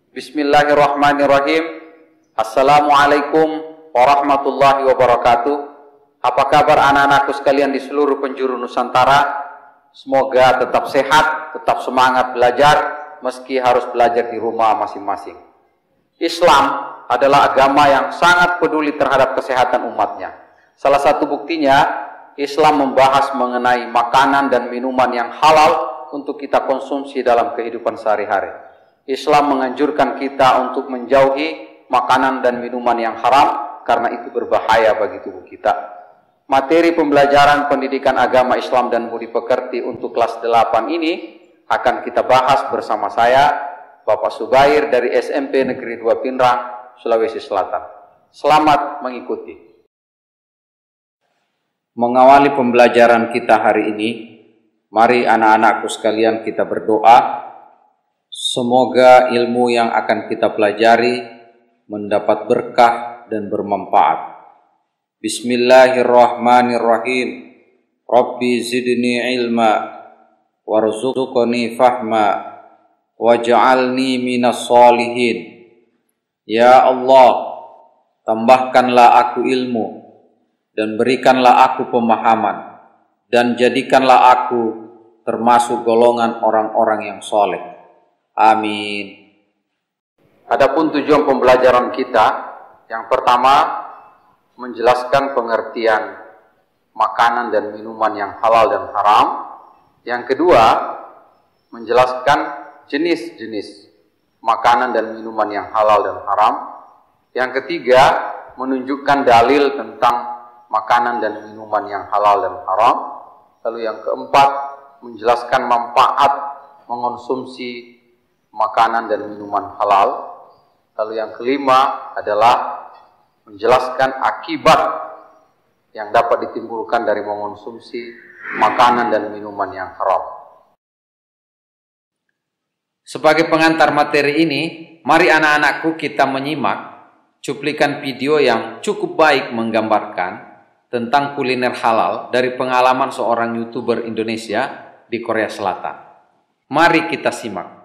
Bismillahirrahmanirrahim. Assalamualaikum warahmatullahi wabarakatuh. Apa kabar anak-anakku sekalian di seluruh penjuru Nusantara? Semoga tetap sehat, tetap semangat belajar, meski harus belajar di rumah masing-masing. Islam adalah agama yang sangat peduli terhadap kesehatan umatnya. Salah satu buktinya, Islam membahas mengenai makanan dan minuman yang halal untuk kita konsumsi dalam kehidupan sehari-hari. Islam menganjurkan kita untuk menjauhi makanan dan minuman yang haram karena itu berbahaya bagi tubuh kita. Materi pembelajaran pendidikan agama Islam dan budi pekerti untuk kelas 8 ini akan kita bahas bersama saya, Bapak Subair dari SMP Negeri 2 Pinrang, Sulawesi Selatan. Selamat mengikuti. Mengawali pembelajaran kita hari ini, mari anak-anakku sekalian kita berdoa. Semoga ilmu yang akan kita pelajari mendapat berkah dan bermanfaat. Bismillahirrahmanirrahim. Rabbi zidni ilma warzuqni fahma waj'alni minas solihin. Ya Allah, tambahkanlah aku ilmu dan berikanlah aku pemahaman, dan jadikanlah aku termasuk golongan orang-orang yang soleh. Amin. Adapun tujuan pembelajaran kita, yang pertama, menjelaskan pengertian makanan dan minuman yang halal dan haram. Yang kedua, menjelaskan jenis-jenis makanan dan minuman yang halal dan haram. Yang ketiga, menunjukkan dalil tentang makanan dan minuman yang halal dan haram. Lalu yang keempat, menjelaskan manfaat mengonsumsi makanan dan minuman halal. Lalu yang kelima adalah menjelaskan akibat yang dapat ditimbulkan dari mengonsumsi makanan dan minuman yang haram. Sebagai pengantar materi ini, mari anak-anakku kita menyimak cuplikan video yang cukup baik menggambarkan tentang kuliner halal dari pengalaman seorang YouTuber Indonesia di Korea Selatan. Mari kita simak.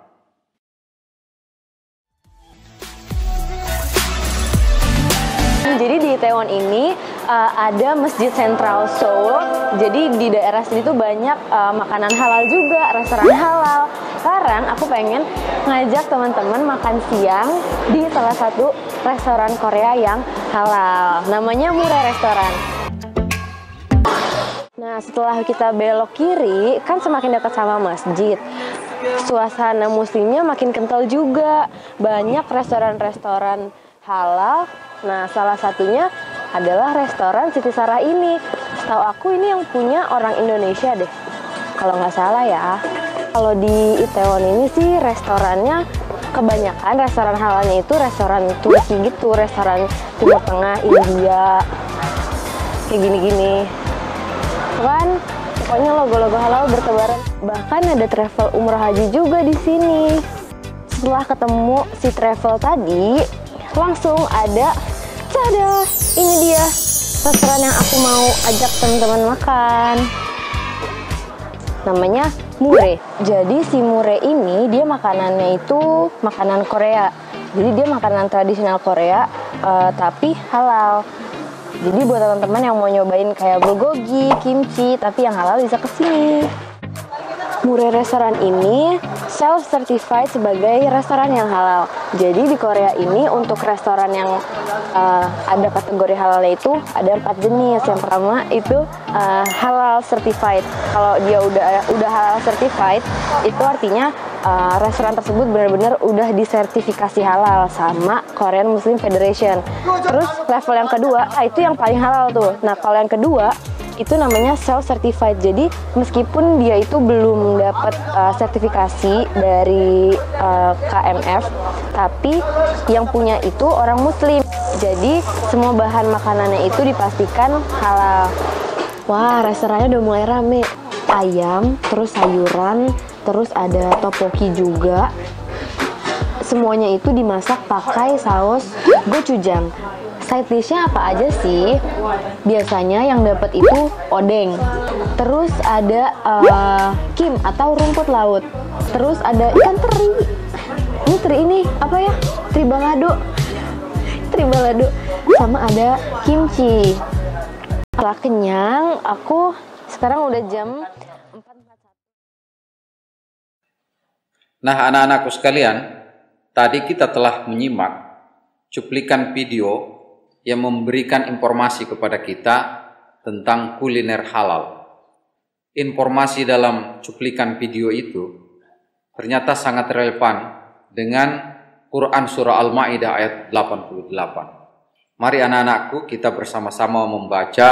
Jadi di Itaewon ini ada Masjid Sentral Seoul. Jadi di daerah sini tuh banyak makanan halal juga, restoran halal. Sekarang aku pengen ngajak teman-teman makan siang di salah satu restoran Korea yang halal. Namanya Mure Restoran. Nah, setelah kita belok kiri, kan semakin dekat sama masjid. Suasana muslimnya makin kental juga. Banyak restoran-restoran halal. Nah, salah satunya adalah restoran Siti Sarah ini. Setahu aku ini yang punya orang Indonesia deh, kalau nggak salah ya. Kalau di Itaewon ini sih restorannya kebanyakan restoran halalnya itu restoran Turki gitu, restoran Timur Tengah, India, kayak gini-gini. Kan pokoknya logo-logo halal bertebaran. Bahkan ada travel umroh haji juga di sini. Setelah ketemu si travel tadi, langsung ada, tada, ini dia restoran yang aku mau ajak teman-teman makan. Namanya Mure. Jadi si Mure ini dia makanannya itu makanan Korea. Jadi dia makanan tradisional Korea, tapi halal. Jadi buat teman-teman yang mau nyobain kayak bulgogi, kimchi, tapi yang halal bisa kesini. Mure Restoran ini self-certified sebagai restoran yang halal. Jadi di Korea ini untuk restoran yang ada kategori halalnya itu ada 4 jenis. Yang pertama itu halal certified. Kalau dia udah halal certified, itu artinya restoran tersebut benar-benar udah disertifikasi halal sama Korean Muslim Federation. Terus level yang kedua, itu yang paling halal tuh. Nah, kalau yang kedua itu namanya self-certified. Jadi meskipun dia itu belum dapat sertifikasi dari KMF, tapi yang punya itu orang Muslim. Jadi semua bahan makanannya itu dipastikan halal. Wah, restorannya udah mulai rame. Ayam, terus sayuran, terus ada tteokbokki juga. Semuanya itu dimasak pakai saus gochujang. Side dish-nya apa aja sih? Biasanya yang dapat itu odeng. Terus ada kim atau rumput laut. Terus ada ikan teri. ini apa ya? Tribalado. Tribalado sama ada kimchi. Setelah kenyang, aku sekarang udah jam 4.41. Nah, anak-anakku sekalian, tadi kita telah menyimak cuplikan video yang memberikan informasi kepada kita tentang kuliner halal. Informasi dalam cuplikan video itu ternyata sangat relevan dengan Quran Surah Al-Ma'idah ayat 88. Mari anak-anakku kita bersama-sama membaca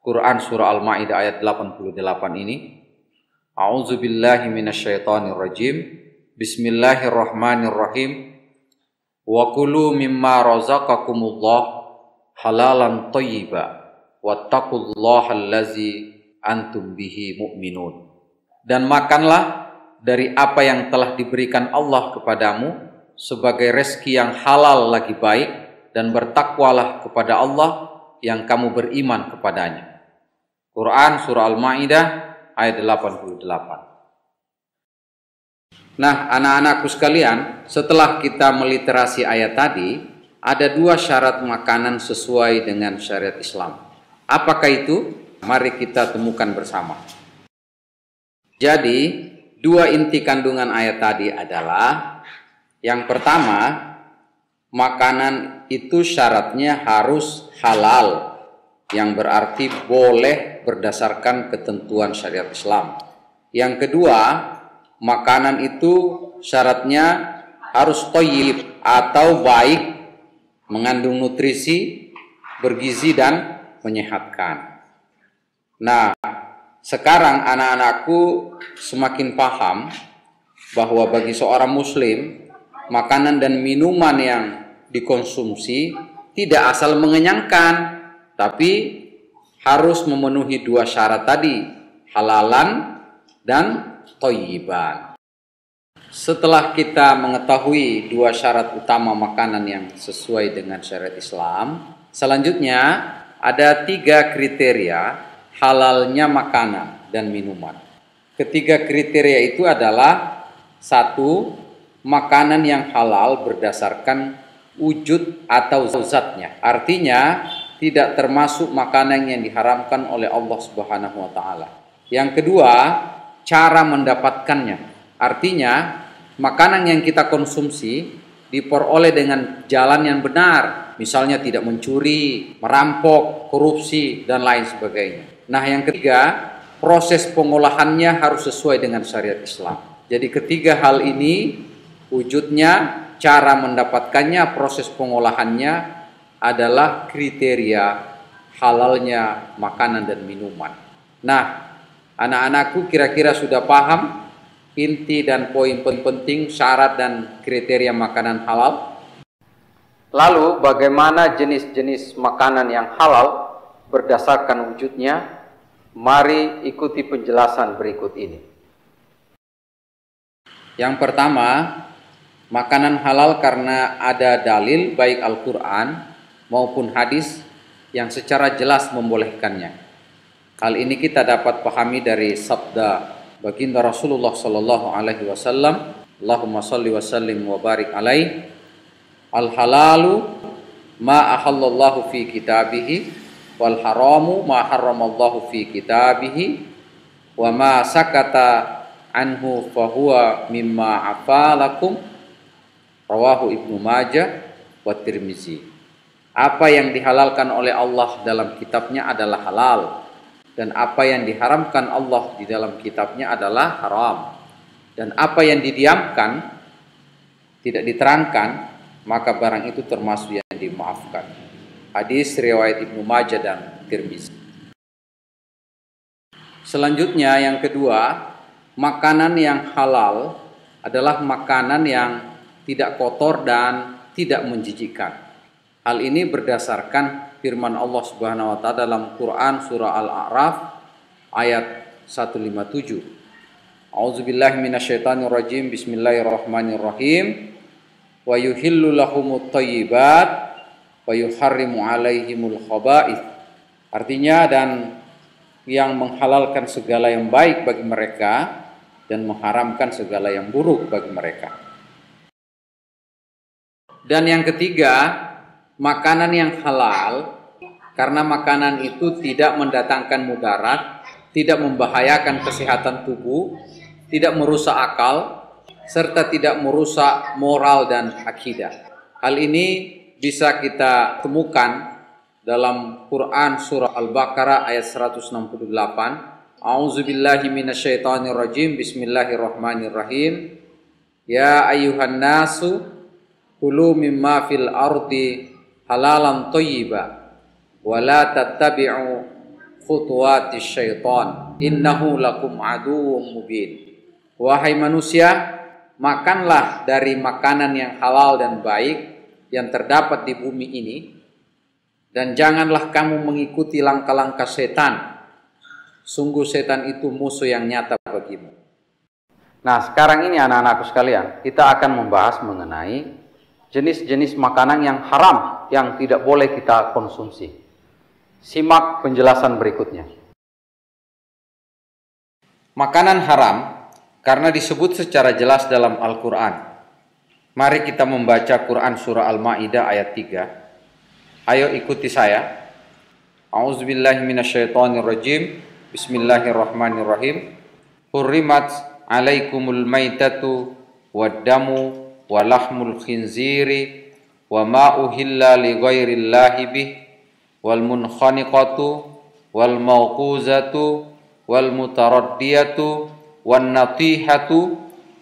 Quran Surah Al-Ma'idah ayat 88 ini. A'udzubillahi minasyaitonirrajim. Bismillahirrahmanirrahim. Wa kulu mimma razaqakumullah halalan thayyiba wattaqullaha allazi antum bihi mu'minun. Dan makanlah dari apa yang telah diberikan Allah kepadamu sebagai rezeki yang halal lagi baik, dan bertakwalah kepada Allah yang kamu beriman kepadanya. Quran Surah Al-Ma'idah ayat 88. Nah, anak-anakku sekalian, setelah kita meliterasi ayat tadi, ada 2 syarat makanan sesuai dengan syariat Islam. Apakah itu? Mari kita temukan bersama. Jadi, 2 inti kandungan ayat tadi adalah, yang pertama, makanan itu syaratnya harus halal, yang berarti boleh berdasarkan ketentuan syariat Islam. Yang kedua, makanan itu syaratnya harus thayyib atau baik, mengandung nutrisi, bergizi dan menyehatkan. Nah, sekarang anak-anakku semakin paham bahwa bagi seorang muslim, makanan dan minuman yang dikonsumsi tidak asal mengenyangkan, tapi harus memenuhi 2 syarat tadi, halalan dan thayyiban. Setelah kita mengetahui 2 syarat utama makanan yang sesuai dengan syariat Islam, selanjutnya ada 3 kriteria halalnya makanan dan minuman. Ketiga kriteria itu adalah: 1, makanan yang halal berdasarkan wujud atau zatnya. Artinya tidak termasuk makanan yang diharamkan oleh Allah Subhanahu wa taala. Yang kedua, cara mendapatkannya. Artinya makanan yang kita konsumsi diperoleh dengan jalan yang benar, misalnya tidak mencuri, merampok, korupsi dan lain sebagainya. Nah, yang ketiga, proses pengolahannya harus sesuai dengan syariat Islam. Jadi ketiga hal ini, wujudnya, cara mendapatkannya, proses pengolahannya adalah kriteria halalnya makanan dan minuman. Nah, anak-anakku kira-kira sudah paham inti dan poin penting syarat dan kriteria makanan halal? Lalu bagaimana jenis-jenis makanan yang halal berdasarkan wujudnya? Mari ikuti penjelasan berikut ini. Yang pertama, makanan halal karena ada dalil baik Al-Quran maupun hadis yang secara jelas membolehkannya. Hal ini kita dapat pahami dari sabda baginda Rasulullah sallallahu alaihi wasallam, Allahumma shalli wa sallim wa barik alaihi, al-halalu ma ahallallahu fi kitabihi wal haramu ma harramallahu fi kitabihi wa ma sakata anhu fahuwa mimma afalakum, rawahu Ibnu Majah wa Tirmizi. Apa yang dihalalkan oleh Allah dalam kitabnya adalah halal, dan apa yang diharamkan Allah di dalam kitabnya adalah haram. Dan apa yang didiamkan, tidak diterangkan, maka barang itu termasuk yang dimaafkan. Hadis riwayat Ibnu Majah dan Tirmizi. Selanjutnya yang kedua, makanan yang halal adalah makanan yang tidak kotor dan tidak menjijikkan. Hal ini berdasarkan firman Allah Subhanahu wa taala dalam Quran surah Al-A'raf ayat 157. A'udzubillahi minasyaitonirrajim. Bismillahirrahmanirrahim. Wa yuhillu lahumut thayyibat wa yuharrimu alaihimul khaba'ith. Artinya, dan yang menghalalkan segala yang baik bagi mereka dan mengharamkan segala yang buruk bagi mereka. Dan yang ketiga, makanan yang halal, karena makanan itu tidak mendatangkan mudarat, tidak membahayakan kesehatan tubuh, tidak merusak akal, serta tidak merusak moral dan akidah. Hal ini bisa kita temukan dalam Quran surah Al-Baqarah ayat 168. A'udzubillahi minasyaitonirrajim. Bismillahirrahmanirrahim. Ya ayyuhan nasu kulu mimma fil ardi halalan thayyiba wa la tattabi'u khutuwatis syaitan innahu lakum aduwwum mubin. Wahai manusia, makanlah dari makanan yang halal dan baik yang terdapat di bumi ini, dan janganlah kamu mengikuti langkah-langkah setan. Sungguh setan itu musuh yang nyata bagimu. Nah, sekarang ini anak-anakku sekalian, kita akan membahas mengenai jenis-jenis makanan yang haram yang tidak boleh kita konsumsi. Simak penjelasan berikutnya. Makanan haram karena disebut secara jelas dalam Al-Quran. Mari kita membaca Quran surah Al-Ma'idah ayat 3. Ayo ikuti saya. A'udzubillahi minasyaitonirrajim. Bismillahirrahmanirrahim. Hurrimat alaikumul maitatu waddamu wa lahmul khinziri wa ma uhilla li ghairillahi bih wal munkhaniqatu wal mawquzatu wal mutaraddiyatu wan natihatu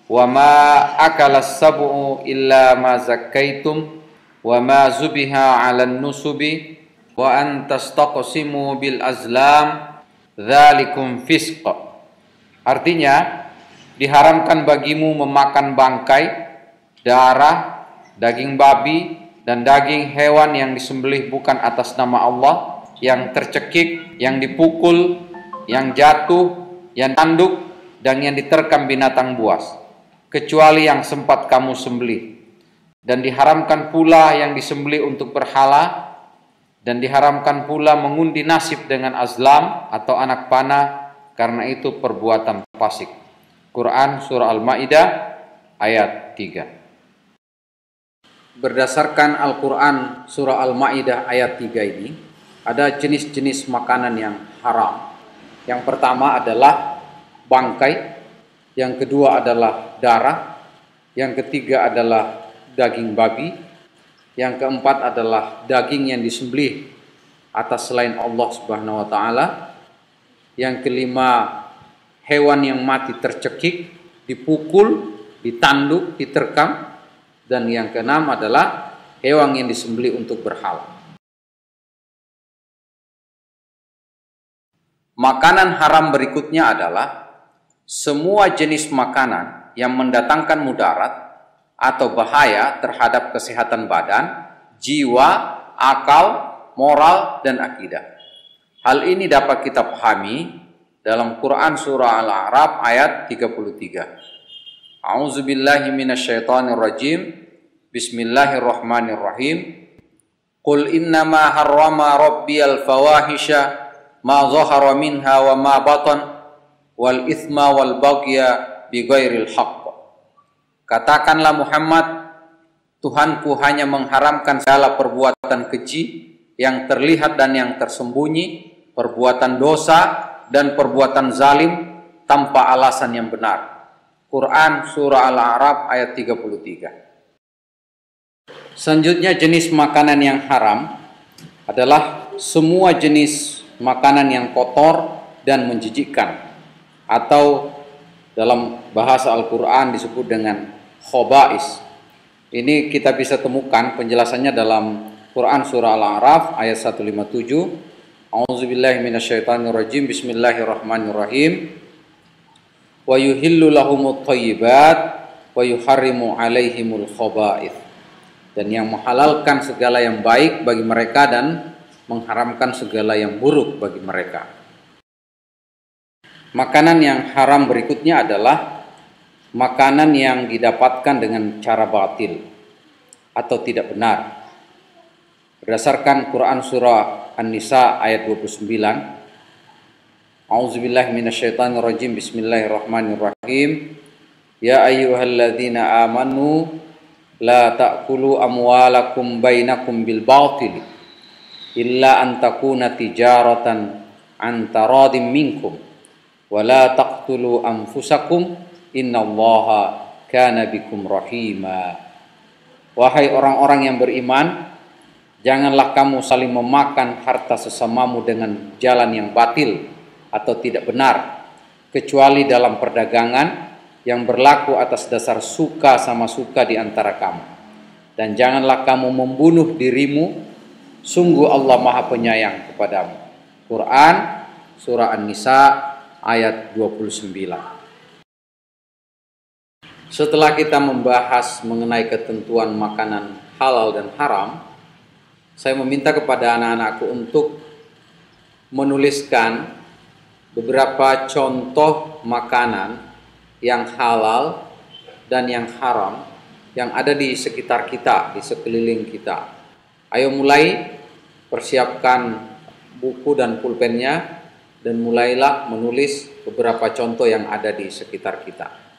wa ma akalas sab'u illa ma zakkaitum wa ma zubiha 'alan nusubi wa an tastaqsimu bil azlam dzalikum fisq. Artinya, diharamkan bagimu memakan bangkai, darah, daging babi dan daging hewan yang disembelih bukan atas nama Allah, yang tercekik, yang dipukul, yang jatuh, yang tanduk, dan yang diterkam binatang buas, kecuali yang sempat kamu sembelih. Dan diharamkan pula yang disembelih untuk berhala, dan diharamkan pula mengundi nasib dengan azlam atau anak panah, karena itu perbuatan fasik. Quran surah Al-Ma'idah ayat 3. Berdasarkan Al-Quran surah Al-Ma'idah ayat 3 ini, ada jenis-jenis makanan yang haram. Yang pertama adalah bangkai, yang kedua adalah darah, yang ketiga adalah daging babi, yang keempat adalah daging yang disembelih atas selain Allah Subhanahu wa taala, yang kelima hewan yang mati tercekik, dipukul, ditanduk, diterkam, dan yang keenam adalah hewan yang disembelih untuk berhala. Makanan haram berikutnya adalah semua jenis makanan yang mendatangkan mudarat atau bahaya terhadap kesehatan badan, jiwa, akal, moral, dan akidah. Hal ini dapat kita pahami dalam Quran surah Al-A'raf ayat 33. A'udzubillahi minasyaitonirrajim. Bismillahirrahmanirrahim. Qul innama harrama rabbiyal fawahisha ma zahara minha wa ma batan wal ithma wal baghya bighairil haqq. Katakanlah Muhammad, Tuhanku hanya mengharamkan segala perbuatan keji yang terlihat dan yang tersembunyi, perbuatan dosa dan perbuatan zalim tanpa alasan yang benar. Quran surah Al-A'raf ayat 33. Selanjutnya, jenis makanan yang haram adalah semua jenis makanan yang kotor dan menjijikkan, atau dalam bahasa Al-Quran disebut dengan khobais. Ini kita bisa temukan penjelasannya dalam Quran surah Al-A'raf ayat 157. A'udzubillahi minasyaitonirrajim. Bismillahirrahmanirrahim. Wa yuhillu lahumut thayyibat wa yuharrimu alaihimul khaba'ith. Dan yang menghalalkan segala yang baik bagi mereka dan mengharamkan segala yang buruk bagi mereka. Makanan yang haram berikutnya adalah makanan yang didapatkan dengan cara batil atau tidak benar. Berdasarkan Quran surah An-Nisa ayat 29. A'udzubillahi minasyaitonirrajim. Bismillahirrahmanirrahim. Ya ayyuhalladzina amanu la ta'kulu amwalakum bainakum bil batil illa an takuna tijaratan an taradim minkum wa la taqtulu anfusakum innallaha kana bikum rahima. Wahai orang-orang yang beriman, janganlah kamu saling memakan harta sesamamu dengan jalan yang batil atau tidak benar, kecuali dalam perdagangan yang berlaku atas dasar suka sama suka di antara kamu. Dan janganlah kamu membunuh dirimu, sungguh Allah Maha Penyayang kepadamu. Quran Surah An-Nisa ayat 29. Setelah kita membahas mengenai ketentuan makanan halal dan haram, saya meminta kepada anak-anakku untuk menuliskan beberapa contoh makanan yang halal dan yang haram yang ada di sekitar kita, di sekeliling kita. Ayo mulai, persiapkan buku dan pulpennya dan mulailah menulis beberapa contoh yang ada di sekitar kita.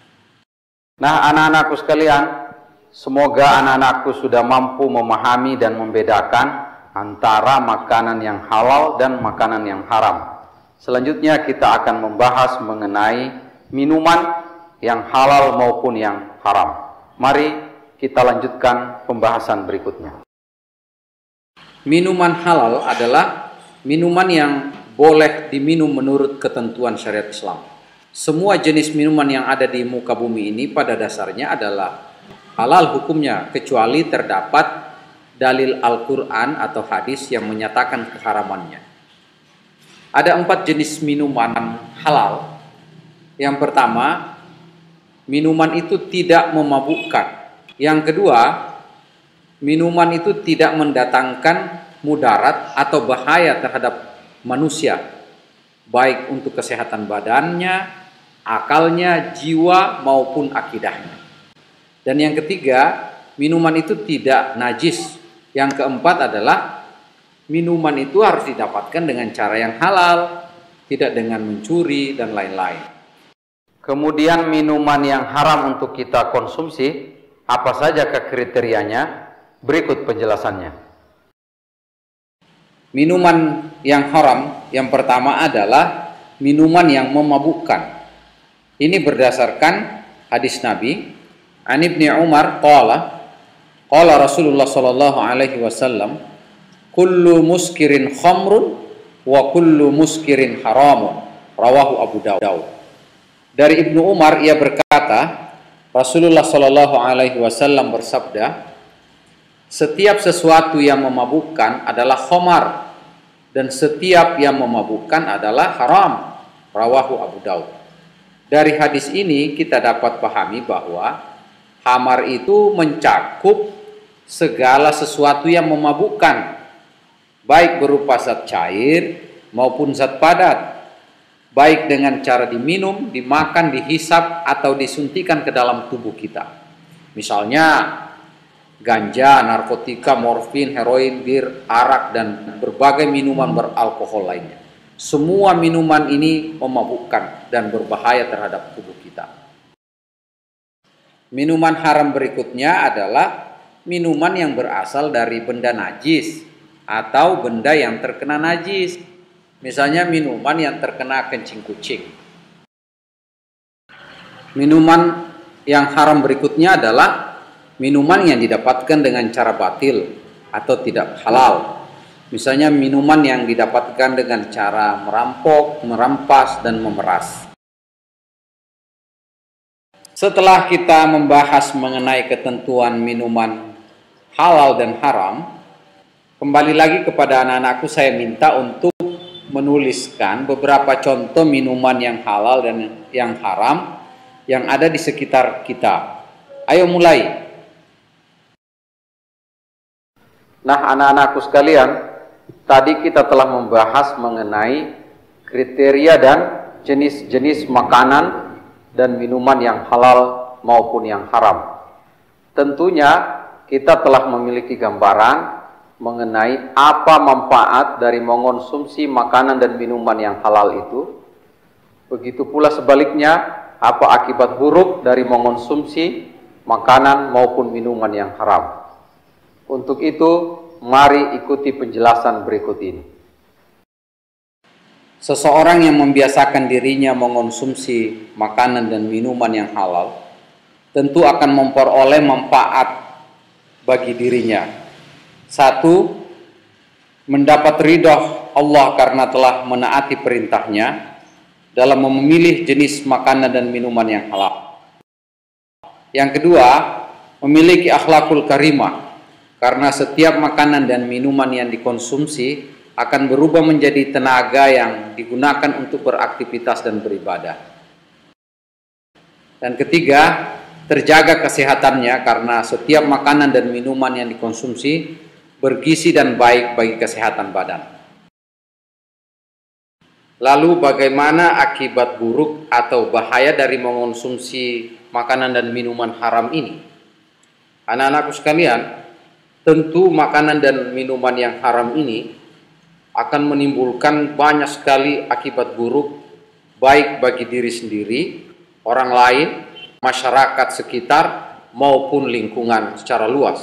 Nah, anak-anakku sekalian, semoga anak-anakku sudah mampu memahami dan membedakan antara makanan yang halal dan makanan yang haram. Selanjutnya kita akan membahas mengenai minuman yang halal maupun yang haram. Mari kita lanjutkan pembahasan berikutnya. Minuman halal adalah minuman yang boleh diminum menurut ketentuan syariat Islam. Semua jenis minuman yang ada di muka bumi ini pada dasarnya adalah halal hukumnya, kecuali terdapat dalil Al-Quran atau hadis yang menyatakan keharamannya. Ada 4 jenis minuman halal. Yang pertama, minuman itu tidak memabukkan. Yang kedua, minuman itu tidak mendatangkan mudarat atau bahaya terhadap manusia, baik untuk kesehatan badannya, akalnya, jiwa maupun akidahnya. Dan yang ketiga, minuman itu tidak najis. Yang keempat adalah minuman itu harus didapatkan dengan cara yang halal, tidak dengan mencuri dan lain-lain. Kemudian minuman yang haram untuk kita konsumsi, apa saja kriterianya? Berikut penjelasannya. Minuman yang haram yang pertama adalah minuman yang memabukkan. Ini berdasarkan hadis Nabi, An Ibni Umar qala Rasulullah sallallahu alaihi wasallam, kullu muskirin khamrun wa kullu muskirin haramun, rawahu Abu Dawud. Dari Ibnu Umar ia berkata, Rasulullah sallallahu alaihi wasallam bersabda, setiap sesuatu yang memabukkan adalah khamar dan setiap yang memabukkan adalah haram, rawahu Abu Dawud. Dari hadis ini kita dapat pahami bahwa khamar itu mencakup segala sesuatu yang memabukkan, baik berupa zat cair maupun zat padat, baik dengan cara diminum, dimakan, dihisap, atau disuntikan ke dalam tubuh kita. Misalnya ganja, narkotika, morfin, heroin, bir, arak, dan berbagai minuman beralkohol lainnya. Semua minuman ini memabukkan dan berbahaya terhadap tubuh kita. Minuman haram berikutnya adalah minuman yang berasal dari benda najis atau benda yang terkena najis. Misalnya minuman yang terkena kencing kucing. Minuman yang haram berikutnya adalah minuman yang didapatkan dengan cara batil atau tidak halal. Misalnya minuman yang didapatkan dengan cara merampok, merampas, dan memeras. Setelah kita membahas mengenai ketentuan minuman halal dan haram, kembali lagi kepada anak-anakku saya minta untuk menuliskan beberapa contoh minuman yang halal dan yang haram yang ada di sekitar kita. Ayo mulai. Nah, anak-anakku sekalian, tadi kita telah membahas mengenai kriteria dan jenis-jenis makanan dan minuman yang halal maupun yang haram. Tentunya kita telah memiliki gambaran mengenai apa manfaat dari mengonsumsi makanan dan minuman yang halal itu. Begitu pula sebaliknya, apa akibat buruk dari mengonsumsi makanan maupun minuman yang haram. Untuk itu, mari ikuti penjelasan berikut ini. Seseorang yang membiasakan dirinya mengonsumsi makanan dan minuman yang halal, tentu akan memperoleh manfaat bagi dirinya. 1. Mendapat ridha Allah karena telah menaati perintahnya dalam memilih jenis makanan dan minuman yang halal. Yang kedua, memiliki akhlakul karimah, karena setiap makanan dan minuman yang dikonsumsi akan berubah menjadi tenaga yang digunakan untuk beraktivitas dan beribadah. Dan ketiga, terjaga kesehatannya karena setiap makanan dan minuman yang dikonsumsi bergizi dan baik bagi kesehatan badan. Lalu bagaimana akibat buruk atau bahaya dari mengonsumsi makanan dan minuman haram ini? Anak-anakku sekalian, tentu makanan dan minuman yang haram ini akan menimbulkan banyak sekali akibat buruk, baik bagi diri sendiri, orang lain, masyarakat sekitar, maupun lingkungan secara luas.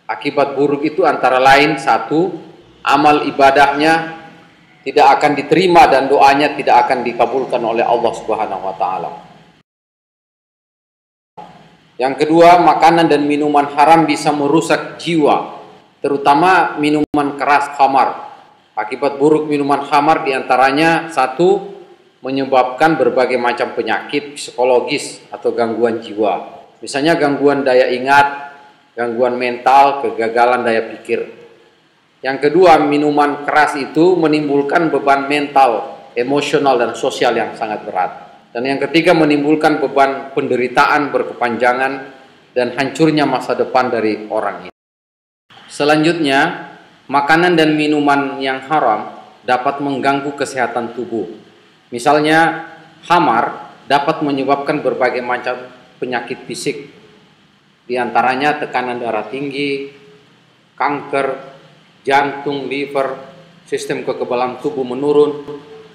Akibat buruk itu antara lain: 1. Amal ibadahnya tidak akan diterima dan doanya tidak akan dikabulkan oleh Allah Subhanahu wa Ta'ala. Yang kedua, makanan dan minuman haram bisa merusak jiwa, terutama minuman keras khamar. Akibat buruk minuman khamar diantaranya: 1. Menyebabkan berbagai macam penyakit psikologis atau gangguan jiwa. Misalnya gangguan daya ingat, gangguan mental, kegagalan daya pikir. Yang kedua, minuman keras itu menimbulkan beban mental, emosional, dan sosial yang sangat berat. Dan yang ketiga, menimbulkan beban penderitaan berkepanjangan dan hancurnya masa depan dari orang ini. Selanjutnya, makanan dan minuman yang haram dapat mengganggu kesehatan tubuh. Misalnya, khamar dapat menyebabkan berbagai macam penyakit fisik, di antaranya tekanan darah tinggi, kanker, jantung, liver, sistem kekebalan tubuh menurun,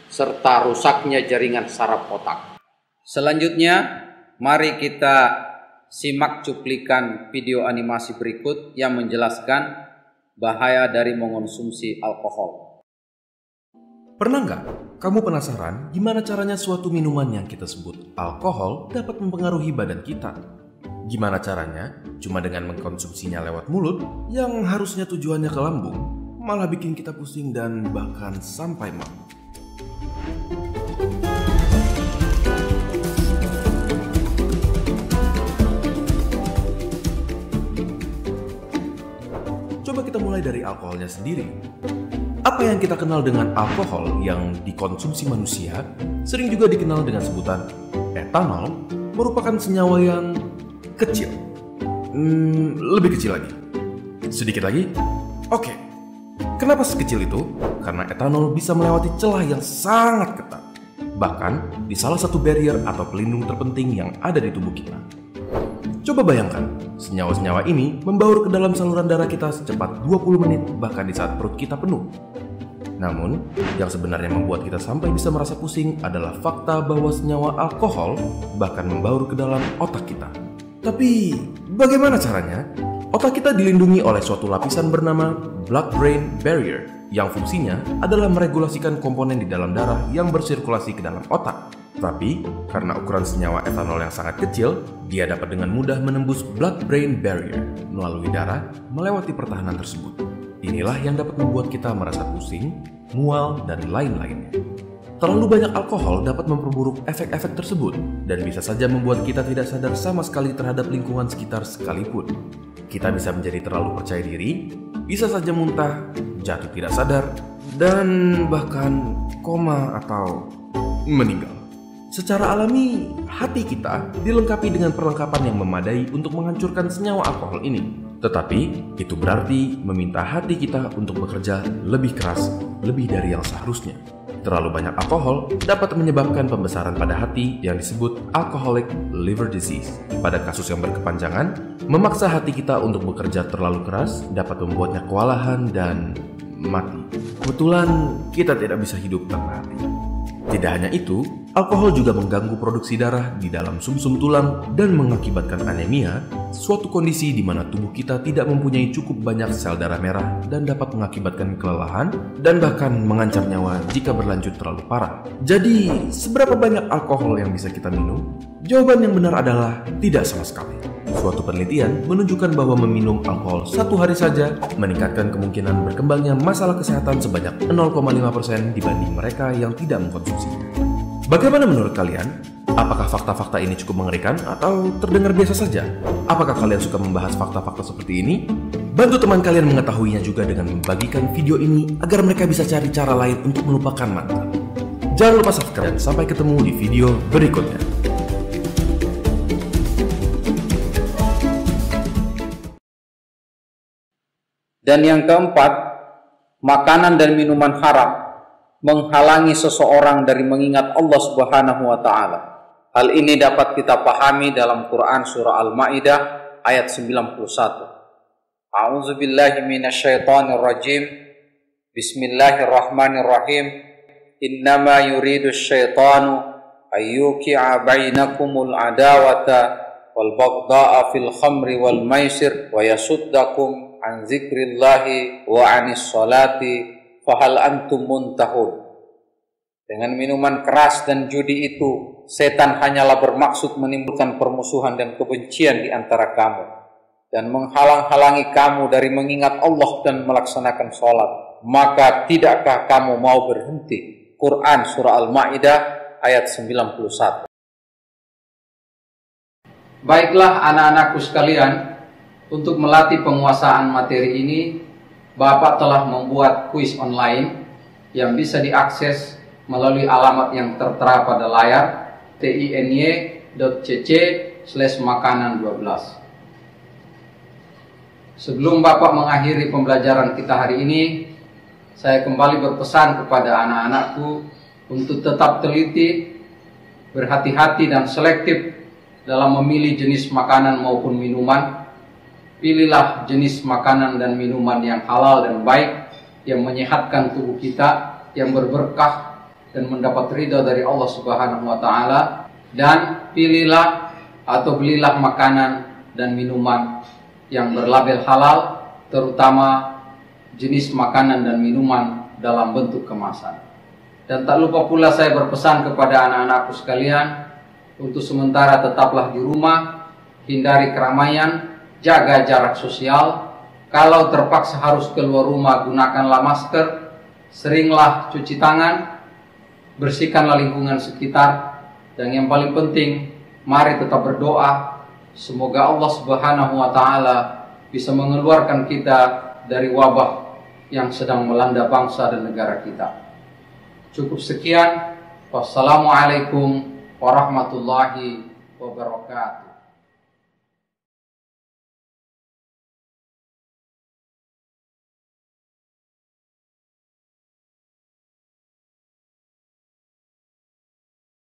serta rusaknya jaringan saraf otak. Selanjutnya, mari kita simak cuplikan video animasi berikut yang menjelaskan bahaya dari mengonsumsi alkohol. Pernah nggak kamu penasaran gimana caranya suatu minuman yang kita sebut alkohol dapat mempengaruhi badan kita? Gimana caranya? Cuma dengan mengkonsumsinya lewat mulut yang harusnya tujuannya ke lambung, malah bikin kita pusing dan bahkan sampai mabuk. Coba kita mulai dari alkoholnya sendiri. Apa yang kita kenal dengan alkohol yang dikonsumsi manusia sering juga dikenal dengan sebutan etanol, merupakan senyawa yang kecil. Lebih kecil lagi. Sedikit lagi. Oke. Kenapa sekecil itu? Karena etanol bisa melewati celah yang sangat ketat. Bahkan di salah satu barrier atau pelindung terpenting yang ada di tubuh kita. Coba bayangkan, senyawa-senyawa ini membaur ke dalam saluran darah kita secepat 20 menit bahkan di saat perut kita penuh. Namun, yang sebenarnya membuat kita sampai bisa merasa pusing adalah fakta bahwa senyawa alkohol bahkan membaur ke dalam otak kita. Tapi, bagaimana caranya? Otak kita dilindungi oleh suatu lapisan bernama blood-brain barrier yang fungsinya adalah meregulasikan komponen di dalam darah yang bersirkulasi ke dalam otak. Tapi, karena ukuran senyawa etanol yang sangat kecil, dia dapat dengan mudah menembus blood-brain barrier melalui darah melewati pertahanan tersebut. Inilah yang dapat membuat kita merasa pusing, mual, dan lain-lainnya. Terlalu banyak alkohol dapat memperburuk efek-efek tersebut dan bisa saja membuat kita tidak sadar sama sekali terhadap lingkungan sekitar sekalipun. Kita bisa menjadi terlalu percaya diri, bisa saja muntah, jatuh tidak sadar, dan bahkan koma atau meninggal. Secara alami, hati kita dilengkapi dengan perlengkapan yang memadai untuk menghancurkan senyawa alkohol ini. Tetapi, itu berarti meminta hati kita untuk bekerja lebih keras, lebih dari yang seharusnya. Terlalu banyak alkohol dapat menyebabkan pembesaran pada hati yang disebut alcoholic liver disease. Pada kasus yang berkepanjangan, memaksa hati kita untuk bekerja terlalu keras dapat membuatnya kewalahan dan mati. Kebetulan kita tidak bisa hidup tanpa hati. Tidak hanya itu, alkohol juga mengganggu produksi darah di dalam sumsum tulang dan mengakibatkan anemia, suatu kondisi di mana tubuh kita tidak mempunyai cukup banyak sel darah merah dan dapat mengakibatkan kelelahan dan bahkan mengancam nyawa jika berlanjut terlalu parah. Jadi, seberapa banyak alkohol yang bisa kita minum? Jawaban yang benar adalah tidak sama sekali. Suatu penelitian menunjukkan bahwa meminum alkohol 1 hari saja meningkatkan kemungkinan berkembangnya masalah kesehatan sebanyak 0,5% dibanding mereka yang tidak mengkonsumsinya. Bagaimana menurut kalian? Apakah fakta-fakta ini cukup mengerikan atau terdengar biasa saja? Apakah kalian suka membahas fakta-fakta seperti ini? Bantu teman kalian mengetahuinya juga dengan membagikan video ini agar mereka bisa cari cara lain untuk melupakan mantan. Jangan lupa subscribe dan sampai ketemu di video berikutnya. Dan yang keempat, makanan dan minuman haram menghalangi seseorang dari mengingat Allah Subhanahu wa taala. Hal ini dapat kita pahami dalam Quran surah Al-Maidah ayat 91. A'udzu billahi minasyaitonir rajim. Bismillahirrahmanirrahim. Innama yuridu syaitanu ayyuqi'a bainakumul adawata wal baghdha'a fil khamri wal maisir wa yasuddakum an zikrillahi wa anis salati fahal antum muntahun. Dengan minuman keras dan judi itu, setan hanyalah bermaksud menimbulkan permusuhan dan kebencian di antara kamu dan menghalang-halangi kamu dari mengingat Allah dan melaksanakan sholat. Maka tidakkah kamu mau berhenti? Quran surah Al-Maidah ayat 91. Baiklah anak-anakku sekalian, untuk melatih penguasaan materi ini, Bapak telah membuat kuis online yang bisa diakses melalui alamat yang tertera pada layar tiny.cc/makanan12. Sebelum Bapak mengakhiri pembelajaran kita hari ini, saya kembali berpesan kepada anak-anakku untuk tetap teliti, berhati-hati dan selektif dalam memilih jenis makanan maupun minuman. Pilihlah jenis makanan dan minuman yang halal dan baik, yang menyehatkan tubuh kita, yang berberkah dan mendapat ridha dari Allah Subhanahu wa taala, dan pilihlah atau belilah makanan dan minuman yang berlabel halal, terutama jenis makanan dan minuman dalam bentuk kemasan. Dan tak lupa pula saya berpesan kepada anak-anakku sekalian, untuk sementara tetaplah di rumah, hindari keramaian, jaga jarak sosial. Kalau terpaksa harus keluar rumah, gunakanlah masker, seringlah cuci tangan, bersihkanlah lingkungan sekitar, dan yang paling penting, mari tetap berdoa. Semoga Allah Subhanahu wa taala bisa mengeluarkan kita dari wabah yang sedang melanda bangsa dan negara kita. Cukup sekian. Wassalamualaikum warahmatullahi wabarakatuh.